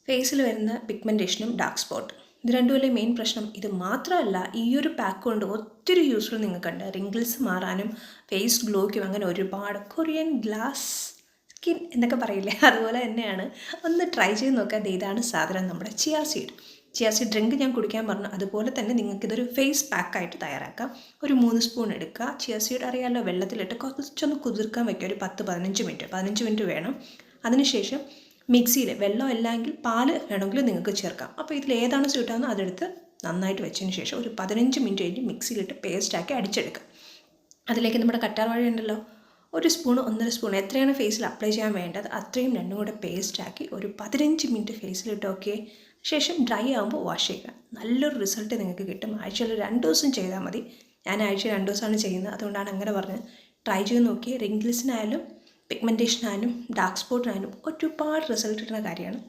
ഫേസിൽ വരുന്ന പിഗ്മെൻറ്റേഷനും dark spot ഇത് രണ്ടുമല്ലേ മെയിൻ പ്രശ്നം. ഇത് മാത്രമല്ല, ഈ ഒരു പാക്ക് കൊണ്ട് ഒത്തിരി യൂസ്ഫുൾ നിങ്ങൾക്കുണ്ട്. റിങ്കിൾസ് മാറാനും ഫേസ് ഗ്ലോയ്ക്കും അങ്ങനെ ഒരുപാട് കൊറിയൻ ഗ്ലാസ് സ്കിൻ എന്നൊക്കെ പറയില്ലേ, അതുപോലെ തന്നെയാണ്. ഒന്ന് ട്രൈ ചെയ്ത് നോക്കാം. ഇതാണ് സാധനം, നമ്മുടെ ചിയാ സീഡ് ഡ്രിങ്ക് ഞാൻ കുടിക്കാൻ പറഞ്ഞു. അതുപോലെ തന്നെ നിങ്ങൾക്കിതൊരു ഫേസ് പാക്കായിട്ട് തയ്യാറാക്കാം. ഒരു 3 സ്പൂൺ എടുക്കുക. ചിയാ സീഡ് അറിയാമല്ലോ, വെള്ളത്തിലിട്ട് കുറച്ചൊന്ന് കുതിർക്കാൻ വയ്ക്കുക. ഒരു 10-15 മിനിറ്റ് വേണം. അതിനുശേഷം മിക്സിയിൽ വെള്ളം അല്ലെങ്കിൽ പാല് വേണമെങ്കിൽ നിങ്ങൾക്ക് ചേർക്കാം. അപ്പോൾ ഇതിൽ ഏതാണ് സ്യൂട്ടാകുന്നത് അതെടുത്ത് നന്നായിട്ട് വെച്ചതിന് ശേഷം ഒരു 15 മിനിറ്റ് കഴിഞ്ഞ് മിക്സിയിലിട്ട് പേസ്റ്റാക്കി അടിച്ചെടുക്കാം. അതിലേക്ക് നമ്മുടെ കറ്റാർവാഴ ഉണ്ടല്ലോ, 1 സ്പൂൺ 1.5 സ്പൂൺ എത്രയാണ് ഫേസിൽ അപ്ലൈ ചെയ്യാൻ വേണ്ടത് അത്രയും രണ്ടും കൂടെ പേസ്റ്റാക്കി ഒരു 15 മിനിറ്റ് ഫേസിലിട്ട് ഓക്കെ. ശേഷം ഡ്രൈ ആകുമ്പോൾ വാഷ് ചെയ്യുക. നല്ലൊരു റിസൾട്ട് നിങ്ങൾക്ക് കിട്ടും. ആഴ്ചയിൽ 2 ദിവസം ചെയ്താൽ മതി. ഞാൻ ആഴ്ചയിൽ 2 ദിവസമാണ് ചെയ്യുന്നത്, അതുകൊണ്ടാണ് അങ്ങനെ പറഞ്ഞത്. ട്രൈ ചെയ്ത് നോക്കി. റിങ്കിൾസിനായാലും പിഗ്മെൻറ്റേഷനായാലും ഡാർക്ക് സ്പോട്ടിനായാലും ഒരുപാട് റിസൾട്ട് കിട്ടുന്ന കാര്യമാണ്.